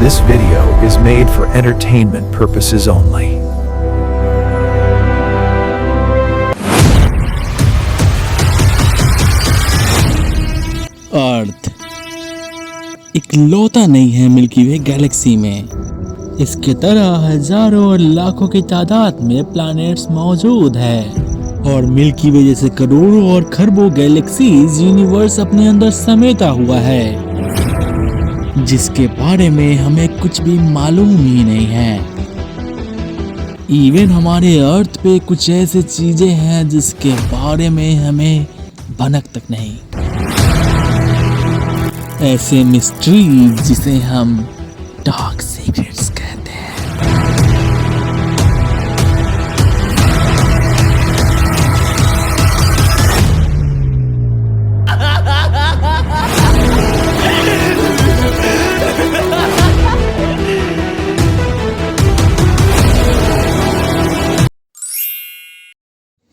This video is made for entertainment purposes only. अर्थ इकलौता नहीं है मिल्की वे गैलेक्सी में। इसके तरह हजारों और लाखों की तादाद में प्लैनेट्स मौजूद है और मिल्की वे जैसे करोड़ों और खरबों गैलेक्सीज यूनिवर्स अपने अंदर समेटा हुआ है, जिसके बारे में हमें कुछ भी मालूम ही नहीं है। इवन हमारे अर्थ पे कुछ ऐसी चीजें हैं जिसके बारे में हमें भनक तक नहीं। ऐसे मिस्ट्री जिसे हम डार्क सीक्रेट्स कहते हैं।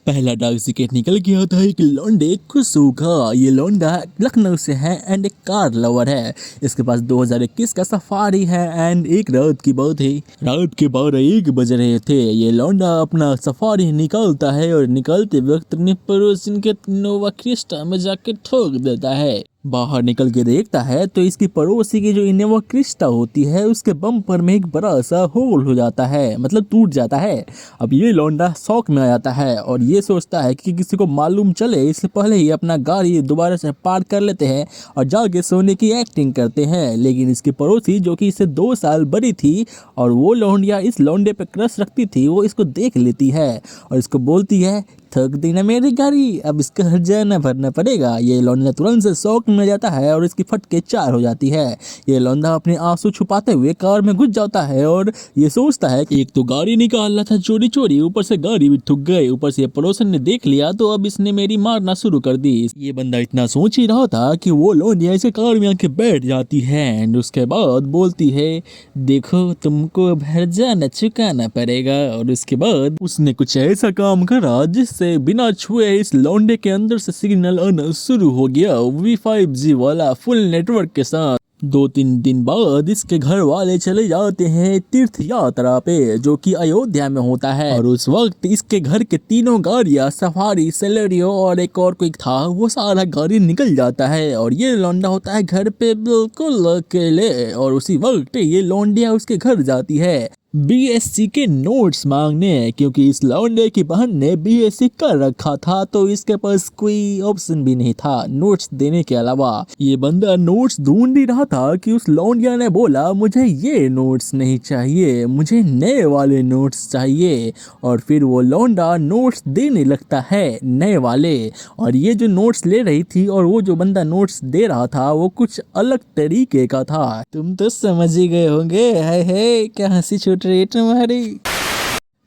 पहला डार्क सीक्रेट निकल गया था एक लौंडे खुशू का। ये लौंडा लखनऊ से है एंड एक कार लवर है। इसके पास 2021 का सफारी है एंड एक रात की बात है, रात के 12-1 बज रहे थे। ये लौंडा अपना सफारी निकालता है और निकालते वक्त अपने पड़ोसन के नोवा क्रिस्टा में जाके ठोक देता है। बाहर निकल के देखता है तो इसकी पड़ोसी की जो इनोवा क्रिस्टा होती है उसके बम्पर में एक बड़ा सा होल हो जाता है, मतलब टूट जाता है। अब ये लौंडा शौक में आ जाता है और ये सोचता है कि किसी को मालूम चले इससे पहले ही अपना गाड़ी दोबारा से पार्क कर लेते हैं और जाके सोने की एक्टिंग करते हैं। लेकिन इसकी पड़ोसी जो कि इससे 2 साल बड़ी थी और वो लौंडिया इस लौंडे पे क्रश रखती थी, वो इसको देख लेती है और इसको बोलती है थक देना मेरी गाड़ी, अब इसका हर्जाना भरना पड़ेगा। ये लौंडा तुरंत से शौक में जाता है और इसकी फटके 4 हो जाती है। ये लौंडा अपने आंसू छुपाते हुए कार में घुस जाता है और ये सोचता है कि एक तो गाड़ी निकाल रहा था चोरी चोरी, ऊपर से गाड़ी भी ठुक गई, ऊपर से पड़ोसन ने देख लिया तो अब इसने मेरी मारना शुरू कर दी। ये बंदा इतना सोच ही रहा था कि वो लौंडिया इसे कार में आके बैठ जाती है एंड उसके बाद बोलती है देखो तुमको अब हर्जाना चुकाना पड़ेगा। और उसके बाद उसने कुछ ऐसा काम करा जिससे बिना छुए इस लौंडे के अंदर से सिग्नल आना शुरू हो गया, V5G वाला फुल नेटवर्क के साथ। 2-3 दिन बाद इसके घर वाले चले जाते हैं तीर्थ यात्रा पे, जो कि अयोध्या में होता है। और उस वक्त इसके घर के 3 गाड़ियां सफारी, सेलेरियो और एक और कोई था, वो सारा गाड़ी निकल जाता है और ये लौंडा होता है घर पे बिल्कुल अकेले। और उसी वक्त ये लौंडिया उसके घर जाती है BSc के नोट्स मांगने, क्योंकि इस लौंडे की बहन ने BSc कर रखा था तो इसके पास कोई ऑप्शन भी नहीं था नोट्स देने के अलावा। ये बंदा नोट्स ढूंढ ही रहा था कि उस लौंडिया ने बोला मुझे ये नोट्स नहीं चाहिए, मुझे नए वाले नोट्स चाहिए। और फिर वो लौंडा नोट्स देने लगता है नए वाले। और ये जो नोट्स ले रही थी और वो जो बंदा नोट्स दे रहा था वो कुछ अलग तरीके का था। तुम तो समझ ही गए होंगे। है क्या हंसी छूट रही तुम्हारी।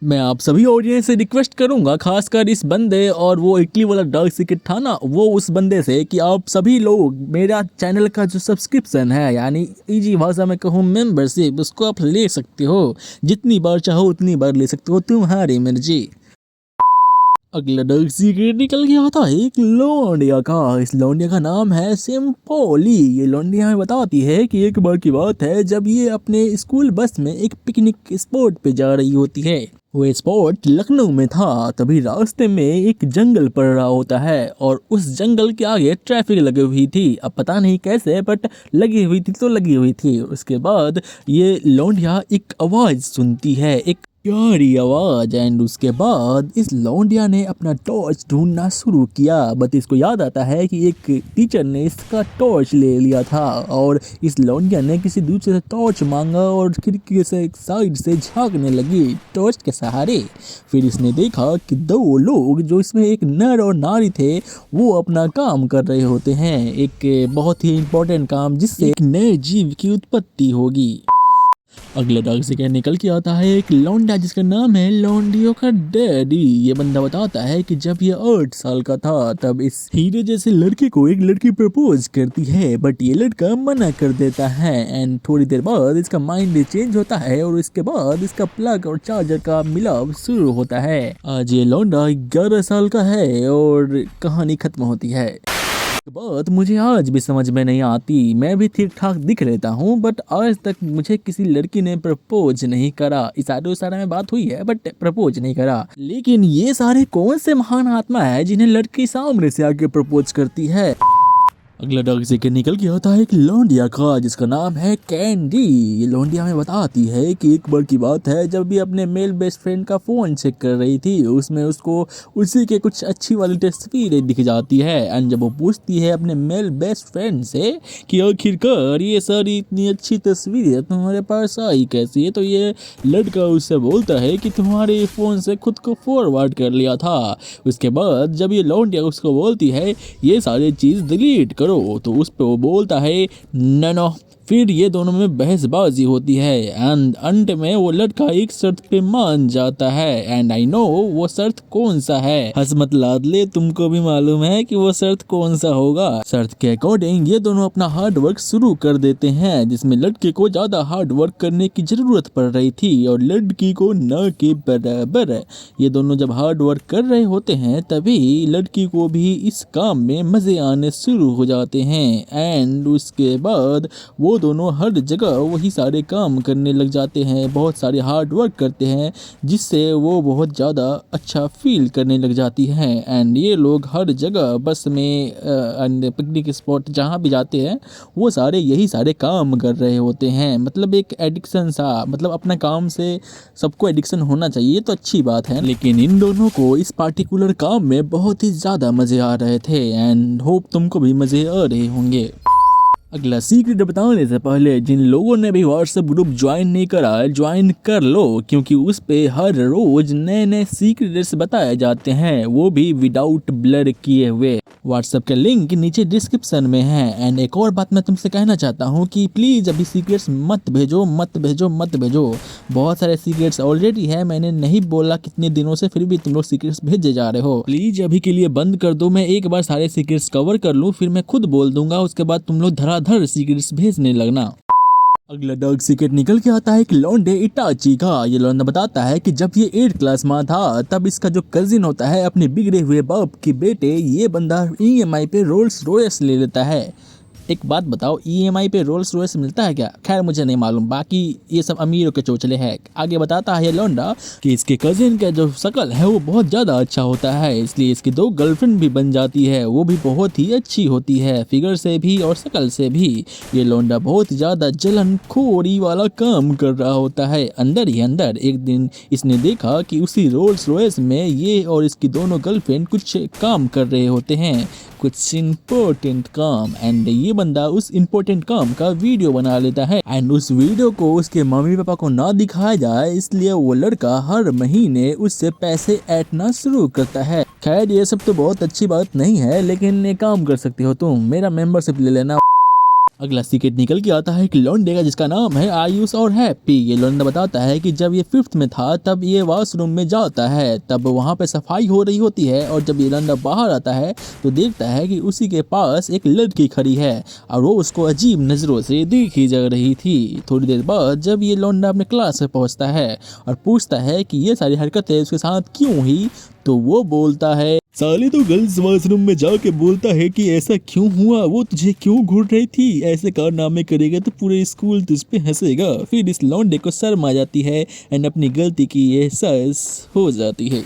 मैं आप सभी ऑडियंस से रिक्वेस्ट करूंगा, खासकर इस बंदे और वो इटली वाला डार्क सीक्रेट था ना, वो उस बंदे से, कि आप सभी लोग मेरा चैनल का जो सब्सक्रिप्शन है यानी इजी भाषा में कहूँ मेंबरशिप, उसको आप ले सकते हो। जितनी बार चाहो उतनी बार ले सकते हो, तुम्हारी मर्जी। अगला डार्क सीक्रेट निकल गया था एक लौंडिया का। इस लौंडिया का नाम है सिम्पोली। ये लौंडिया हमें बताती है कि एक बार की बात है जब ये अपने स्कूल बस में एक पिकनिक स्पॉट पे जा रही होती है। वो स्पॉट लखनऊ में था। तभी रास्ते में एक जंगल पड़ रहा होता है और उस जंगल के आगे ट्रैफिक लगी हुई थी। अब पता नहीं कैसे बट लगी हुई थी तो लगी हुई थी। उसके बाद ये लौंडिया एक आवाज़ सुनती है, एक प्यारी आवाज। एंड उसके बाद इस लौंडिया ने अपना टॉर्च ढूंढना शुरू किया, बट इसको याद आता है कि एक टीचर ने इसका टॉर्च ले लिया था। और इस लौंडिया ने किसी दूसरे से टॉर्च मांगा और खिड़की से एक साइड से झांकने लगी टॉर्च के सहारे। फिर इसने देखा कि 2 लोग, जो इसमें एक नर और नारी थे, वो अपना काम कर रहे होते हैं, एक बहुत ही इंपॉर्टेंट काम जिससे एक नए जीव की उत्पत्ति होगी। अगले डार्क सीक्रेट निकल के आता है एक लौंडा जिसका नाम है लौंडियो का डैडी। ये बंदा बताता है कि जब ये 8 साल का था तब इस हीरे जैसे लड़के को एक लड़की प्रपोज करती है, बट ये लड़का मना कर देता है। एंड थोड़ी देर बाद इसका माइंड चेंज होता है और इसके बाद इसका प्लग और चार्जर का मिलाप शुरू होता है। आज ये लौंडा 11 साल का है और कहानी खत्म होती है। बात मुझे आज भी समझ में नहीं आती। मैं भी ठीक ठाक दिख लेता हूँ बट आज तक मुझे किसी लड़की ने प्रपोज नहीं करा। इशारे उशारे में बात हुई है बट प्रपोज नहीं करा। लेकिन ये सारे कौन से महान आत्मा है जिन्हें लड़की सामने से आके प्रपोज करती है। अगला डाक से निकल के आता है एक लौंडिया का जिसका नाम है कैंडी। ये लौंडिया में बताती है कि एक बार की बात है जब भी अपने मेल बेस्ट फ्रेंड का फ़ोन चेक कर रही थी, उसमें उसको उसी के कुछ अच्छी वाली तस्वीरें दिख जाती है। एंड जब वो पूछती है अपने मेल बेस्ट फ्रेंड से कि आखिरकार ये सारी इतनी अच्छी तस्वीरें तुम्हारे पास आई कैसी है, तो ये लड़का उससे बोलता है कि तुम्हारे फ़ोन से खुद को फॉरवर्ड कर लिया था। उसके बाद जब ये लौंडिया उसको बोलती है ये सारी चीज़ डिलीट करो, तो उस पे वो बोलता है नो। फिर ये दोनों में बहसबाजी होती है एंड अंत में वो लड़का एक शर्त पे मान जाता है। एंड आई नो वो शर्त कौन सा है। हसमत लादले, तुमको भी मालूम है कि वो शर्त कौन सा होगा। शर्त के अकॉर्डिंग ये दोनों अपना हार्ड वर्क शुरू कर देते हैं, जिसमें लड़के को ज्यादा हार्ड वर्क करने की जरूरत पड़ रही थी और लड़की को न के बराबर। ये दोनों जब हार्ड वर्क कर रहे होते हैं तभी लड़की को भी इस काम में मजे आने शुरू हो जाते हैं। एंड उसके बाद वो दोनों हर जगह वही सारे काम करने लग जाते हैं, बहुत सारे हार्ड वर्क करते हैं जिससे वो बहुत ज़्यादा अच्छा फील करने लग जाती हैं। एंड ये लोग हर जगह बस में पिकनिक स्पॉट जहाँ भी जाते हैं वो सारे यही सारे काम कर रहे होते हैं। मतलब एक एडिक्शन सा, मतलब अपना काम से सबको एडिक्शन होना चाहिए तो अच्छी बात है। लेकिन इन दोनों को इस पार्टिकुलर काम में बहुत ही ज़्यादा मज़े आ रहे थे एंड होप तुमको भी मज़े आ रहे होंगे। अगला सीक्रेट बताने से पहले जिन लोगों ने भी व्हाट्सएप ग्रुप ज्वाइन नहीं करा ज्वाइन कर लो, क्योंकि उस पे हर रोज नए नए सीक्रेट्स बताए जाते हैं, वो भी विदाउट ब्लर किए हुए। व्हाट्सएप का लिंक नीचे डिस्क्रिप्शन में है। एंड एक और बात मैं तुमसे कहना चाहता हूँ कि प्लीज़ अभी सीक्रेट्स मत भेजो मत भेजो मत भेजो। बहुत सारे सीक्रेट्स ऑलरेडी है, मैंने नहीं बोला कितने दिनों से, फिर भी तुम लोग सीक्रेट्स भेजे जा रहे हो। प्लीज़ अभी के लिए बंद कर दो, मैं एक बार सारे सीक्रेट्स कवर कर लूँ फिर मैं खुद बोल दूंगा, उसके बाद तुम लोग धड़ाधड़ सीक्रेट्स भेजने लगना। अगला डार्क सीक्रेट निकल के आता है एक लौंडे इटाची का। ये लौंडा बताता है कि जब ये 8th क्लास में था तब इसका जो कजिन होता है अपने बिगड़े हुए बाप के बेटे, ये बंदा EMI पे रोल्स रॉयस ले लेता है। एक बात बताओ, EMI पे रोल्स रॉयस मिलता है क्या? खैर मुझे नहीं मालूम, बाकी ये सब अमीरों के चोचले हैं। आगे बताता है ये लौंडा कि इसके कजिन का जो शकल है वो बहुत ज़्यादा अच्छा होता है, इसलिए इसकी 2 गर्लफ्रेंड भी बन जाती है, वो भी बहुत ही अच्छी होती है, फिगर से भी और शकल से भी। ये लौंडा बहुत ज़्यादा जलनखोरी वाला काम कर रहा होता है। अंदर ही अंदर एक दिन इसने देखा कि उसी रोल्स रॉयस में ये और इसकी दोनों गर्लफ्रेंड कुछ काम कर रहे होते हैं, कुछ इम्पोर्टेंट काम। एंड ये बंदा उस इम्पोर्टेंट काम का वीडियो बना लेता है एंड उस वीडियो को उसके मम्मी पापा को ना दिखाया जाए, इसलिए वो लड़का हर महीने उससे पैसे ऐंठना शुरू करता है। खैर ये सब तो बहुत अच्छी बात नहीं है, लेकिन एक काम कर सकते हो तुम, मेरा मेंबरशिप ले लेना। अगला सीक्रेट निकल के आता है एक लौंडे का जिसका नाम है आयुष और हैप्पी। ये लौंडा बताता है कि जब ये 5th में था तब ये वॉशरूम में जाता है, तब वहाँ पे सफाई हो रही होती है और जब ये लौंडा बाहर आता है तो देखता है कि उसी के पास एक लड़की खड़ी है और वो उसको अजीब नज़रों से देखी जा रही थी। थोड़ी देर बाद जब ये लौंडा अपने क्लास में पहुँचता है और पूछता है कि ये सारी हरकतें उसके साथ क्यों हुई, तो वो बोलता है साले तो गर्ल्स वॉशरूम में जाके बोलता है कि ऐसा क्यों हुआ, वो तुझे क्यों घूर रही थी, ऐसे कारनामे करेगा तो पूरे स्कूल तुझ पे हंसेगा। फिर इस लौंडे को शर्म आ जाती है एंड अपनी गलती की एहसास हो जाती है।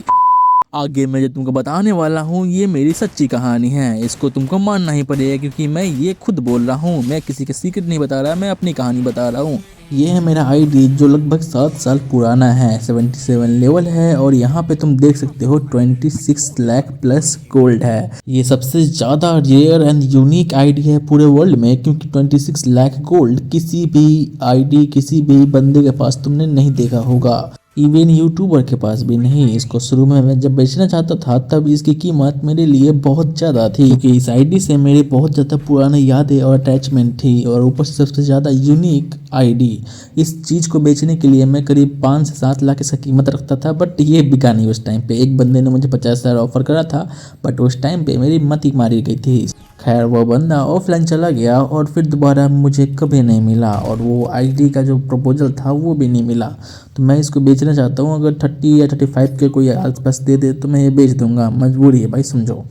आगे मैं जो तुमको बताने वाला हूँ ये मेरी सच्ची कहानी है, इसको तुमको मानना ही पड़ेगा क्योंकि मैं ये खुद बोल रहा हूँ, मैं किसी के सीक्रेट नहीं बता रहा, मैं अपनी कहानी बता रहा हूँ। ये है मेरा आईडी जो लगभग 7 साल पुराना है, 77 लेवल है और यहाँ पे तुम देख सकते हो 26 लाख प्लस गोल्ड है। ये सबसे ज़्यादा रेयर एंड यूनिक आईडी है पूरे वर्ल्ड में, क्योंकि 26 लाख गोल्ड किसी भी आईडी किसी भी बंदे के पास तुमने नहीं देखा होगा, इवन यूट्यूबर के पास भी नहीं। इसको शुरू में मैं जब बेचना चाहता था तब इसकी कीमत मेरे लिए बहुत ज़्यादा थी, क्योंकि इस आईडी से मेरी बहुत ज़्यादा पुरानी यादें और अटैचमेंट थी और ऊपर से सबसे ज़्यादा यूनिक आईडी। इस चीज़ को बेचने के लिए मैं करीब 5 से 7 लाख इसका कीमत रखता था, बट ये बिका नहीं उस टाइम पे। एक बंदे ने मुझे 50,000 ऑफर करा था, बट उस टाइम पे मेरी मत ही मारी गई थी। खैर वो बंदा ऑफलाइन चला गया और फिर दोबारा मुझे कभी नहीं मिला और वो आईडी का जो प्रपोजल था वो भी नहीं मिला। तो मैं इसको बेचना चाहता हूँ, अगर 30 या 35 के कोई आस पास दे दे तो मैं ये बेच दूंगा, मजबूरी है भाई, समझो।